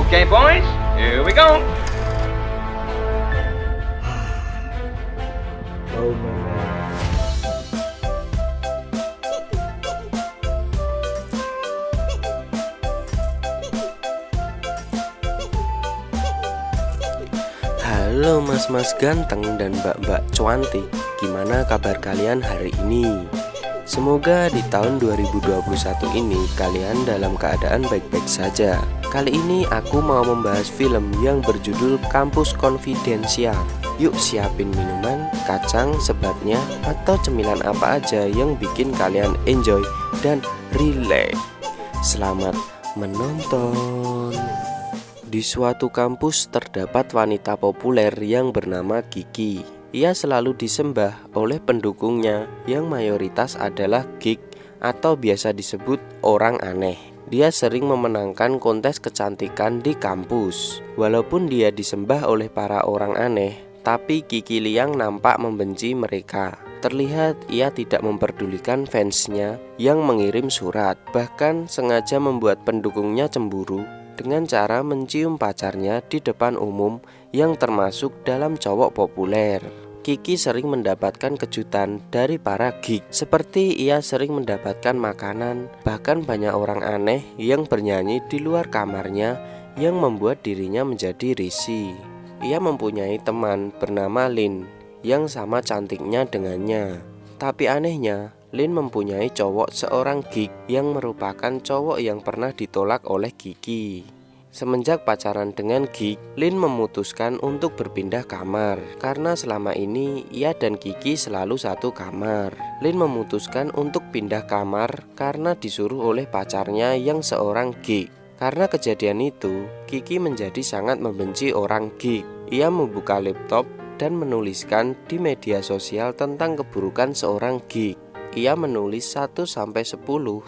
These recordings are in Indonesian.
Okay, boys, here we go. Oh man. Halo mas-mas ganteng dan mbak-mbak cuantik, gimana kabar kalian hari ini? Semoga di tahun 2021 ini kalian dalam keadaan baik-baik saja. Kali ini aku mau membahas film yang berjudul Kampus Konfidensial. Yuk siapin minuman, kacang, sebatnya, atau cemilan apa aja yang bikin kalian enjoy dan relax. Selamat menonton. Di suatu kampus terdapat wanita populer yang bernama Kiki. Ia selalu disembah oleh pendukungnya yang mayoritas adalah geek atau biasa disebut orang aneh. Dia sering memenangkan kontes kecantikan di kampus. Walaupun dia disembah oleh para orang aneh, tapi Kiki Liang nampak membenci mereka. Terlihat ia tidak memperdulikan fansnya yang mengirim surat, bahkan sengaja membuat pendukungnya cemburu dengan cara mencium pacarnya di depan umum yang termasuk dalam cowok populer. Kiki sering mendapatkan kejutan dari para geek, seperti ia sering mendapatkan makanan, bahkan banyak orang aneh yang bernyanyi di luar kamarnya yang membuat dirinya menjadi risih. Ia mempunyai teman bernama Lin yang sama cantiknya dengannya. Tapi anehnya, Lin mempunyai cowok seorang geek yang merupakan cowok yang pernah ditolak oleh Kiki. Semenjak pacaran dengan geek, Lin memutuskan untuk berpindah kamar karena selama ini ia dan Kiki selalu satu kamar. Lin memutuskan untuk pindah kamar karena disuruh oleh pacarnya yang seorang geek. Karena kejadian itu, Kiki menjadi sangat membenci orang geek. Ia membuka laptop dan menuliskan di media sosial tentang keburukan seorang geek. Ia menulis 1-10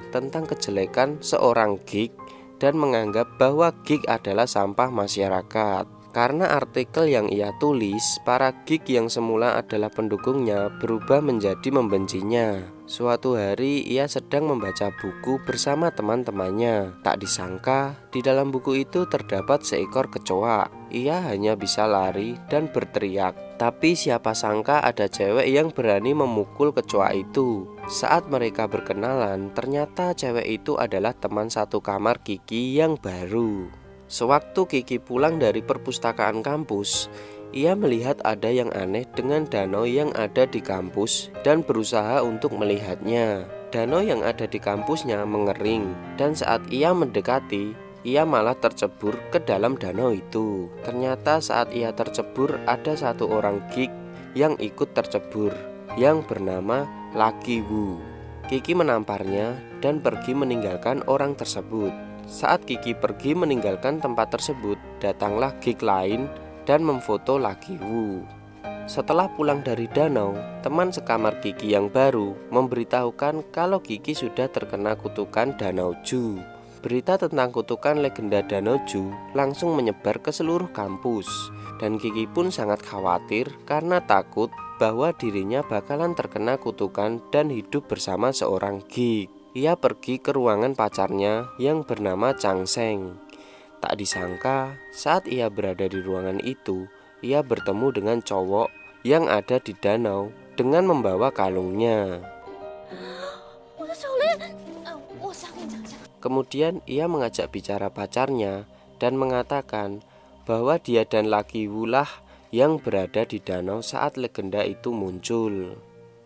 tentang kejelekan seorang geek dan menganggap bahwa geek adalah sampah masyarakat. Karena artikel yang ia tulis, para geek yang semula adalah pendukungnya berubah menjadi membencinya. Suatu hari ia sedang membaca buku bersama teman-temannya. Tak disangka, di dalam buku itu terdapat seekor kecoa. Ia hanya bisa lari dan berteriak. Tapi siapa sangka ada cewek yang berani memukul kecoa itu. Saat mereka berkenalan, ternyata cewek itu adalah teman satu kamar Kiki yang baru. Sewaktu Kiki pulang dari perpustakaan kampus, ia melihat ada yang aneh dengan danau yang ada di kampus dan berusaha untuk melihatnya. Danau yang ada di kampusnya mengering, dan saat ia mendekati, ia malah tercebur ke dalam danau itu. Ternyata saat ia tercebur ada satu orang geek yang ikut tercebur, yang bernama Lucky Wu. Kiki menamparnya dan pergi meninggalkan orang tersebut. Saat Kiki pergi meninggalkan tempat tersebut, datanglah geek lain dan memfoto Lucky Wu. Setelah pulang dari danau, teman sekamar Kiki yang baru memberitahukan kalau Kiki sudah terkena kutukan Danau Ju. Berita tentang kutukan legenda Danau Ju langsung menyebar ke seluruh kampus, dan Kiki pun sangat khawatir karena takut bahwa dirinya bakalan terkena kutukan dan hidup bersama seorang geek. Ia pergi ke ruangan pacarnya yang bernama Chang Seng. Tak disangka, saat ia berada di ruangan itu, ia bertemu dengan cowok yang ada di danau dengan membawa kalungnya. Kemudian ia mengajak bicara pacarnya dan mengatakan bahwa dia dan Lucky Wu lah yang berada di danau saat legenda itu muncul.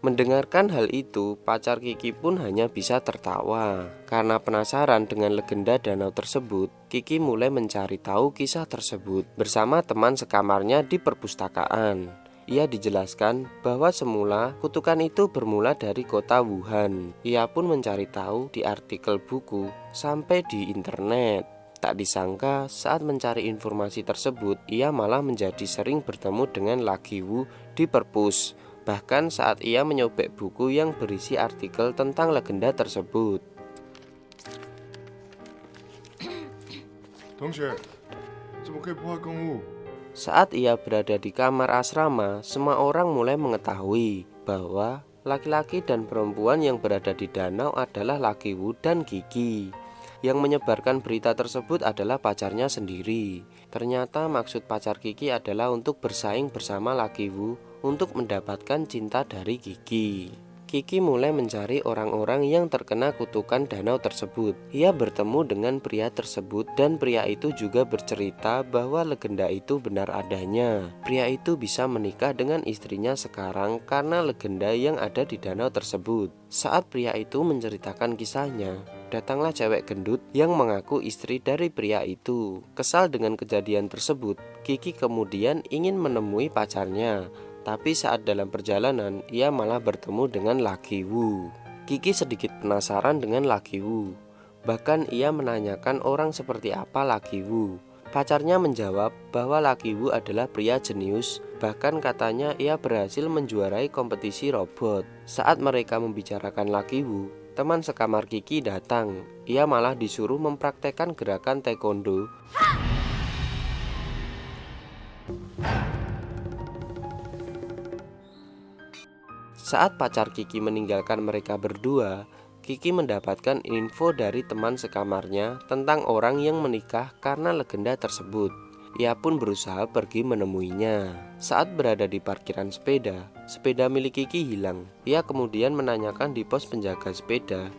Mendengarkan hal itu, pacar Kiki pun hanya bisa tertawa. Karena penasaran dengan legenda danau tersebut, Kiki mulai mencari tahu kisah tersebut bersama teman sekamarnya di perpustakaan. Ia dijelaskan bahwa semula kutukan itu bermula dari kota Wuhan. Ia pun mencari tahu di artikel buku sampai di internet. Tak disangka saat mencari informasi tersebut, ia malah menjadi sering bertemu dengan Lucky Wu di perpus. Bahkan saat ia menyobek buku yang berisi artikel tentang legenda tersebut. Saat ia berada di kamar asrama, semua orang mulai mengetahui bahwa laki-laki dan perempuan yang berada di danau adalah Lucky Wu dan Kiki. Yang menyebarkan berita tersebut adalah pacarnya sendiri. Ternyata maksud pacar Kiki adalah untuk bersaing bersama Lucky Woo untuk mendapatkan cinta dari Kiki. Kiki mulai mencari orang-orang yang terkena kutukan danau tersebut. Ia bertemu dengan pria tersebut dan pria itu juga bercerita bahwa legenda itu benar adanya. Pria itu bisa menikah dengan istrinya sekarang karena legenda yang ada di danau tersebut. Saat pria itu menceritakan kisahnya, datanglah cewek gendut yang mengaku istri dari pria itu. Kesal dengan kejadian tersebut, Kiki kemudian ingin menemui pacarnya. Tapi saat dalam perjalanan, ia malah bertemu dengan Lucky Woo. Kiki sedikit penasaran dengan Lucky Woo. Bahkan ia menanyakan orang seperti apa Lucky Woo. Pacarnya menjawab bahwa Lucky Woo adalah pria jenius. Bahkan katanya ia berhasil menjuarai kompetisi robot. Saat mereka membicarakan Lucky Woo, teman sekamar Kiki datang. Ia malah disuruh mempraktekkan gerakan taekwondo. Saat pacar Kiki meninggalkan mereka berdua, Kiki mendapatkan info dari teman sekamarnya tentang orang yang menikah karena legenda tersebut. Ia pun berusaha pergi menemuinya. Saat berada di parkiran sepeda, sepeda milik Kiki hilang. Ia kemudian menanyakan di pos penjaga sepeda.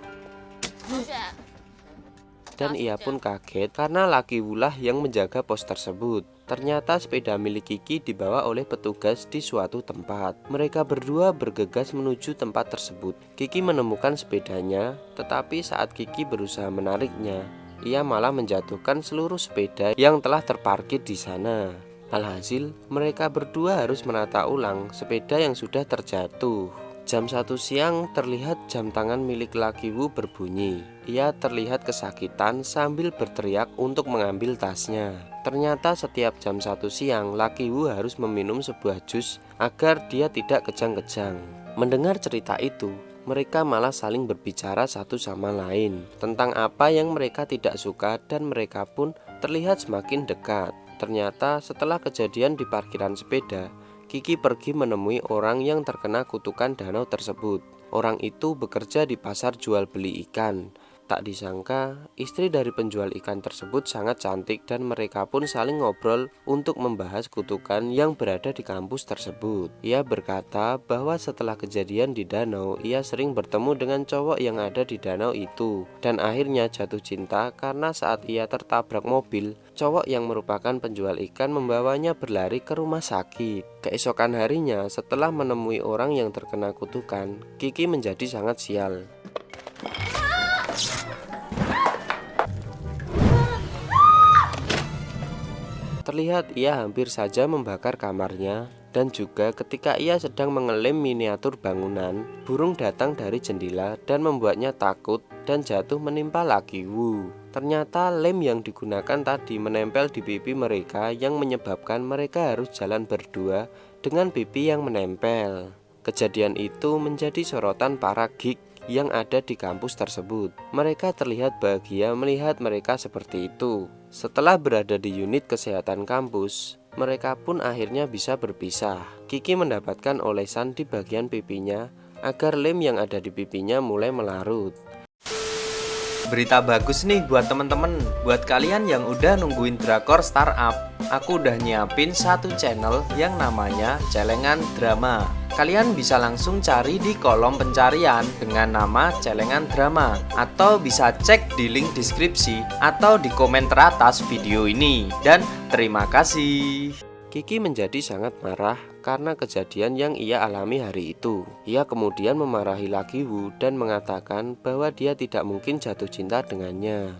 Dan ia pun kaget karena Lucky Woo lah yang menjaga pos tersebut. Ternyata sepeda milik Kiki dibawa oleh petugas di suatu tempat. Mereka berdua bergegas menuju tempat tersebut. Kiki menemukan sepedanya, tetapi saat Kiki berusaha menariknya, ia malah menjatuhkan seluruh sepeda yang telah terparkir di sana. Alhasil, mereka berdua harus menata ulang sepeda yang sudah terjatuh. Jam 1 siang terlihat jam tangan milik Lucky Woo berbunyi. Ia terlihat kesakitan sambil berteriak untuk mengambil tasnya. Ternyata setiap jam 1 siang Lucky Woo harus meminum sebuah jus agar dia tidak kejang-kejang. Mendengar cerita itu, mereka malah saling berbicara satu sama lain tentang apa yang mereka tidak suka dan mereka pun terlihat semakin dekat. Ternyata setelah kejadian di parkiran sepeda, Kiki pergi menemui orang yang terkena kutukan danau tersebut. Orang itu bekerja di pasar jual beli ikan. Tak disangka, istri dari penjual ikan tersebut sangat cantik dan mereka pun saling ngobrol untuk membahas kutukan yang berada di kampus tersebut. Ia berkata bahwa setelah kejadian di danau, ia sering bertemu dengan cowok yang ada di danau itu. Dan akhirnya jatuh cinta karena saat ia tertabrak mobil, cowok yang merupakan penjual ikan membawanya berlari ke rumah sakit. Keesokan harinya, setelah menemui orang yang terkena kutukan, Kiki menjadi sangat sial. Terlihat ia hampir saja membakar kamarnya, dan juga ketika ia sedang mengelem miniatur bangunan, burung datang dari jendela dan membuatnya takut dan jatuh menimpa Lucky Woo. Ternyata lem yang digunakan tadi menempel di pipi mereka yang menyebabkan mereka harus jalan berdua dengan pipi yang menempel. Kejadian itu menjadi sorotan para geek yang ada di kampus tersebut. Mereka terlihat bahagia melihat mereka seperti itu. Setelah berada di unit kesehatan kampus, mereka pun akhirnya bisa berpisah. Kiki mendapatkan olesan di bagian pipinya agar lem yang ada di pipinya mulai melarut. Berita bagus nih buat temen-temen. Buat kalian yang udah nungguin drakor startup, aku udah nyiapin satu channel yang namanya Celengan Drama. Kalian bisa langsung cari di kolom pencarian dengan nama Celengan Drama, atau bisa cek di link deskripsi atau di komen teratas video ini. Dan terima kasih. Kiki menjadi sangat marah karena kejadian yang ia alami hari itu. Ia kemudian memarahi Lucky Woo dan mengatakan bahwa dia tidak mungkin jatuh cinta dengannya.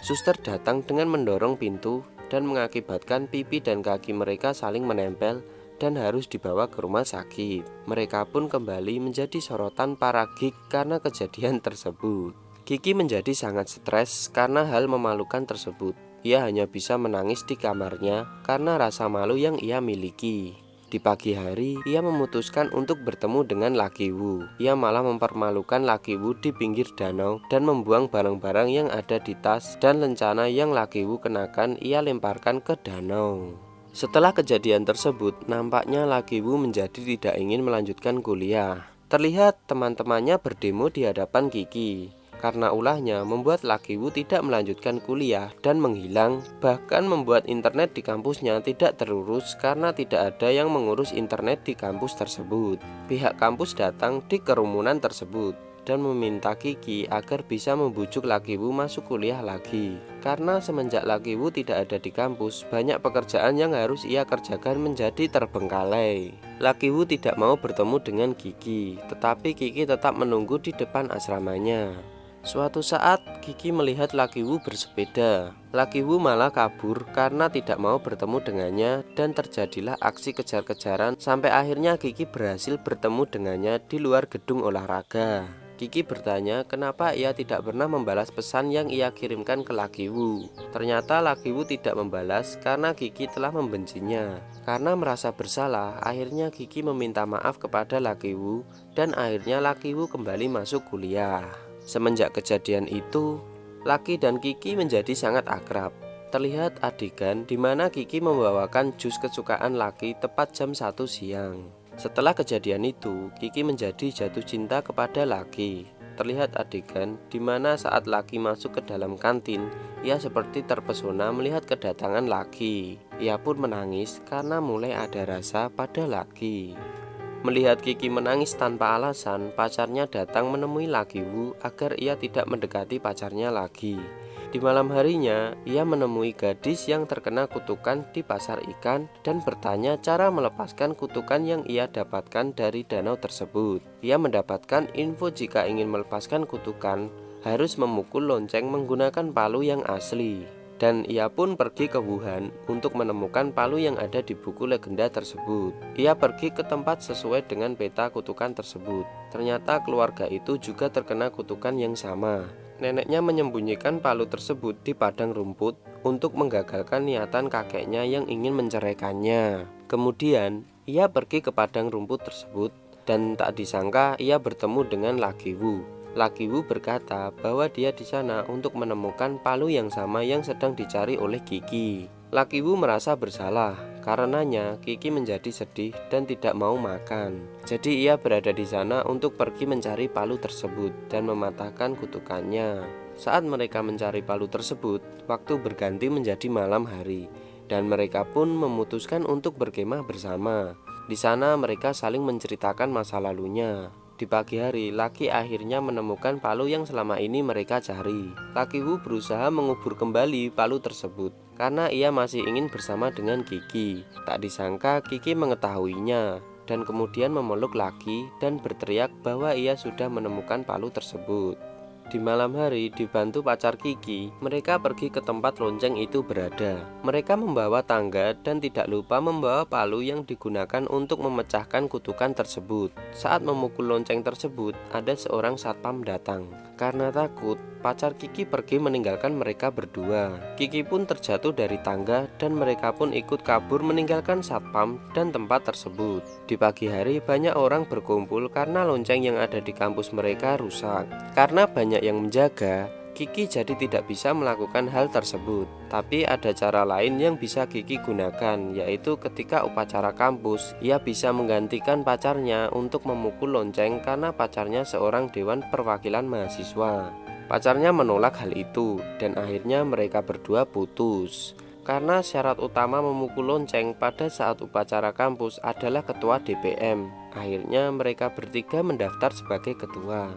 Suster datang dengan mendorong pintu dan mengakibatkan pipi dan kaki mereka saling menempel dan harus dibawa ke rumah sakit. Mereka pun kembali menjadi sorotan para geek karena kejadian tersebut. Kiki menjadi sangat stres karena hal memalukan tersebut. Ia hanya bisa menangis di kamarnya karena rasa malu yang ia miliki. Di pagi hari, ia memutuskan untuk bertemu dengan Lucky Woo. Ia malah mempermalukan Lucky Woo di pinggir danau dan membuang barang-barang yang ada di tas dan lencana yang Lucky Woo kenakan ia lemparkan ke danau. Setelah kejadian tersebut, nampaknya Lucky Woo menjadi tidak ingin melanjutkan kuliah. Terlihat teman-temannya berdemo di hadapan Kiki karena ulahnya membuat Lucky Wu tidak melanjutkan kuliah dan menghilang, bahkan membuat internet di kampusnya tidak terurus karena tidak ada yang mengurus internet di kampus tersebut. Pihak kampus datang di kerumunan tersebut dan meminta Kiki agar bisa membujuk Lucky Wu masuk kuliah lagi. Karena semenjak Lucky Wu tidak ada di kampus, banyak pekerjaan yang harus ia kerjakan menjadi terbengkalai. Lucky Wu tidak mau bertemu dengan Kiki, tetapi Kiki tetap menunggu di depan asramanya. Suatu saat Kiki melihat Lucky Wu bersepeda. Lucky Wu malah kabur karena tidak mau bertemu dengannya dan terjadilah aksi kejar-kejaran sampai akhirnya Kiki berhasil bertemu dengannya di luar gedung olahraga. Kiki bertanya kenapa ia tidak pernah membalas pesan yang ia kirimkan ke Lucky Wu. Ternyata Lucky Wu tidak membalas karena Kiki telah membencinya. Karena merasa bersalah, akhirnya Kiki meminta maaf kepada Lucky Wu dan akhirnya Lucky Wu kembali masuk kuliah. Semenjak kejadian itu, Lucky dan Kiki menjadi sangat akrab. Terlihat adegan di mana Kiki membawakan jus kesukaan Lucky tepat jam 1 siang. Setelah kejadian itu, Kiki menjadi jatuh cinta kepada Lucky. Terlihat adegan di mana saat Lucky masuk ke dalam kantin, ia seperti terpesona melihat kedatangan Lucky. Ia pun menangis karena mulai ada rasa pada Lucky. Melihat Kiki menangis tanpa alasan, pacarnya datang menemui Lucky Wu agar ia tidak mendekati pacarnya lagi. Di malam harinya, ia menemui gadis yang terkena kutukan di pasar ikan dan bertanya cara melepaskan kutukan yang ia dapatkan dari danau tersebut. Ia mendapatkan info jika ingin melepaskan kutukan, harus memukul lonceng menggunakan palu yang asli. Dan ia pun pergi ke Wuhan untuk menemukan palu yang ada di buku legenda tersebut. Ia pergi ke tempat sesuai dengan peta kutukan tersebut. Ternyata keluarga itu juga terkena kutukan yang sama. Neneknya menyembunyikan palu tersebut di padang rumput untuk menggagalkan niatan kakeknya yang ingin menceraikannya. Kemudian, ia pergi ke padang rumput tersebut dan tak disangka ia bertemu dengan Lucky Wu. Lucky Wu berkata bahwa dia di sana untuk menemukan palu yang sama yang sedang dicari oleh Kiki. Lucky Wu merasa bersalah, karenanya Kiki menjadi sedih dan tidak mau makan. Jadi ia berada di sana untuk pergi mencari palu tersebut dan mematahkan kutukannya. Saat mereka mencari palu tersebut, waktu berganti menjadi malam hari dan mereka pun memutuskan untuk berkemah bersama. Di sana mereka saling menceritakan masa lalunya. Di pagi hari, Lucky akhirnya menemukan palu yang selama ini mereka cari. Lucky Wu berusaha mengubur kembali palu tersebut karena ia masih ingin bersama dengan Kiki. Tak disangka Kiki mengetahuinya dan kemudian memeluk Lucky dan berteriak bahwa ia sudah menemukan palu tersebut. Di malam hari, dibantu pacar Kiki, mereka pergi ke tempat lonceng itu berada. Mereka membawa tangga dan tidak lupa membawa palu yang digunakan untuk memecahkan kutukan tersebut. Saat memukul lonceng tersebut, ada seorang satpam datang. Karena takut, pacar Kiki pergi meninggalkan mereka berdua. Kiki pun terjatuh dari tangga dan mereka pun ikut kabur meninggalkan satpam dan tempat tersebut. Di pagi hari, banyak orang berkumpul karena lonceng yang ada di kampus mereka rusak. Karena banyak yang menjaga, Kiki jadi tidak bisa melakukan hal tersebut. Tapi ada cara lain yang bisa Kiki gunakan, yaitu ketika upacara kampus, ia bisa menggantikan pacarnya untuk memukul lonceng karena pacarnya seorang dewan perwakilan mahasiswa. Pacarnya menolak hal itu dan akhirnya mereka berdua putus. Karena syarat utama memukul lonceng pada saat upacara kampus adalah ketua DPM. Akhirnya mereka bertiga mendaftar sebagai ketua.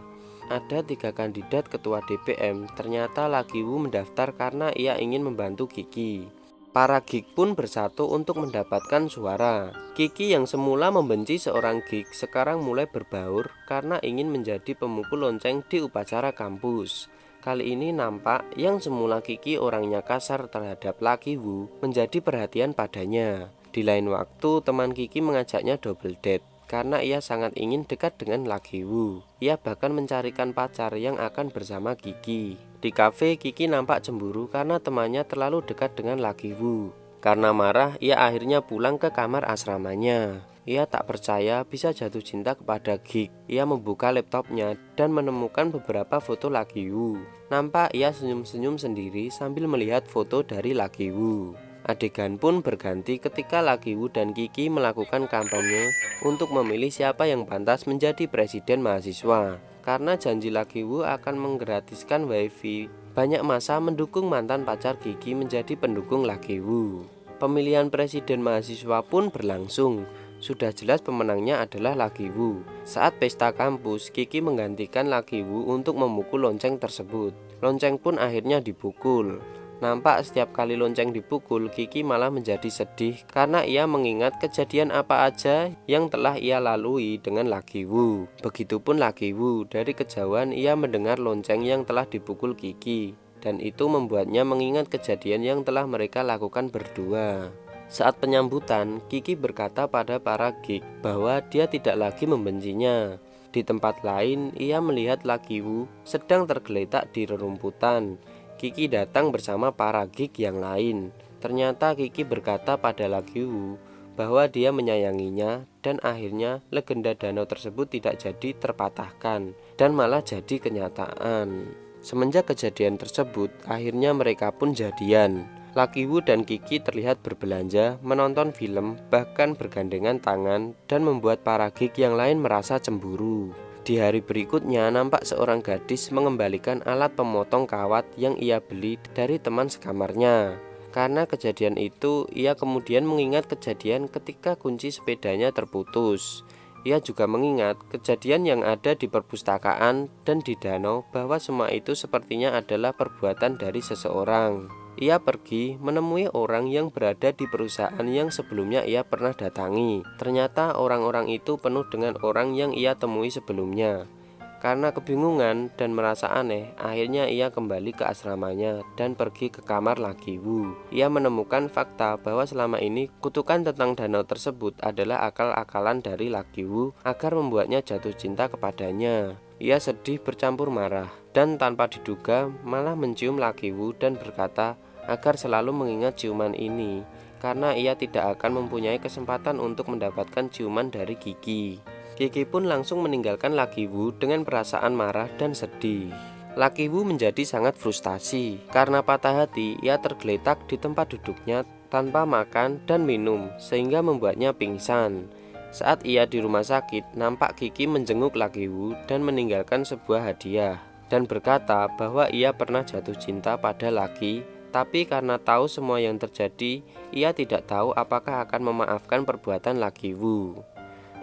Ada 3 kandidat ketua DPM, ternyata Lucky Wu mendaftar karena ia ingin membantu Kiki. Para geek pun bersatu untuk mendapatkan suara. Kiki yang semula membenci seorang geek sekarang mulai berbaur karena ingin menjadi pemukul lonceng di upacara kampus. Kali ini nampak yang semula Kiki orangnya kasar terhadap Lucky Wu menjadi perhatian padanya. Di lain waktu, teman Kiki mengajaknya double date karena ia sangat ingin dekat dengan Lucky Wu. Ia bahkan mencarikan pacar yang akan bersama Kiki. Di kafe, Kiki nampak cemburu karena temannya terlalu dekat dengan Lucky Wu. Karena marah, ia akhirnya pulang ke kamar asramanya. Ia tak percaya bisa jatuh cinta kepada geek. Ia membuka laptopnya dan menemukan beberapa foto Lucky Wu. Nampak ia senyum-senyum sendiri sambil melihat foto dari Lucky Wu. Adegan pun berganti ketika Lucky Woo dan Kiki melakukan kampanye untuk memilih siapa yang pantas menjadi presiden mahasiswa. Karena janji Lucky Woo akan menggratiskan wifi, banyak massa mendukung mantan pacar Kiki menjadi pendukung Lucky Woo. Pemilihan presiden mahasiswa pun berlangsung. Sudah jelas pemenangnya adalah Lucky Woo. Saat pesta kampus, Kiki menggantikan Lucky Woo untuk memukul lonceng tersebut. Lonceng pun akhirnya dipukul. Nampak setiap kali lonceng dipukul, Kiki malah menjadi sedih karena ia mengingat kejadian apa aja yang telah ia lalui dengan Lucky Woo. Begitupun Lucky Woo, dari kejauhan ia mendengar lonceng yang telah dipukul Kiki, dan itu membuatnya mengingat kejadian yang telah mereka lakukan berdua. Saat penyambutan, Kiki berkata pada para geek bahwa dia tidak lagi membencinya. Di tempat lain, ia melihat Lucky Woo sedang tergeletak di rerumputan. Kiki datang bersama para geek yang lain. Ternyata Kiki berkata pada Lucky Woo bahwa dia menyayanginya, dan akhirnya legenda danau tersebut tidak jadi terpatahkan dan malah jadi kenyataan. Semenjak kejadian tersebut, akhirnya mereka pun jadian. Lucky Woo dan Kiki terlihat berbelanja, menonton film, bahkan bergandengan tangan, dan membuat para geek yang lain merasa cemburu. Di hari berikutnya, nampak seorang gadis mengembalikan alat pemotong kawat yang ia beli dari teman sekamarnya. Karena kejadian itu, ia kemudian mengingat kejadian ketika kunci sepedanya terputus. Ia juga mengingat kejadian yang ada di perpustakaan dan di danau, bahwa semua itu sepertinya adalah perbuatan dari seseorang. Ia pergi menemui orang yang berada di perusahaan yang sebelumnya ia pernah datangi. Ternyata orang-orang itu penuh dengan orang yang ia temui sebelumnya. Karena kebingungan dan merasa aneh, akhirnya ia kembali ke asramanya dan pergi ke kamar Lucky Woo. Ia menemukan fakta bahwa selama ini kutukan tentang danau tersebut adalah akal-akalan dari Lucky Woo agar membuatnya jatuh cinta kepadanya. Ia sedih bercampur marah, dan tanpa diduga malah mencium Lucky Woo dan berkata agar selalu mengingat ciuman ini, karena ia tidak akan mempunyai kesempatan untuk mendapatkan ciuman dari Kiki. Kiki pun langsung meninggalkan Lucky Woo dengan perasaan marah dan sedih. Lucky Woo menjadi sangat frustasi. Karena patah hati, ia tergeletak di tempat duduknya tanpa makan dan minum, sehingga membuatnya pingsan. Saat ia di rumah sakit, nampak Kiki menjenguk Lucky Woo dan meninggalkan sebuah hadiah, dan berkata bahwa ia pernah jatuh cinta pada Lucky, tapi karena tahu semua yang terjadi, ia tidak tahu apakah akan memaafkan perbuatan Lucky Woo.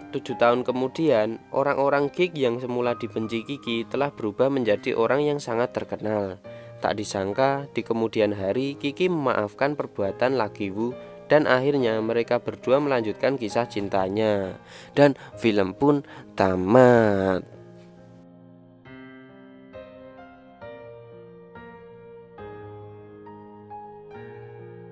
7 tahun kemudian, orang-orang geek yang semula dibenci Kiki telah berubah menjadi orang yang sangat terkenal. Tak disangka, di kemudian hari Kiki memaafkan perbuatan Lucky Woo, dan akhirnya mereka berdua melanjutkan kisah cintanya. Dan film pun tamat.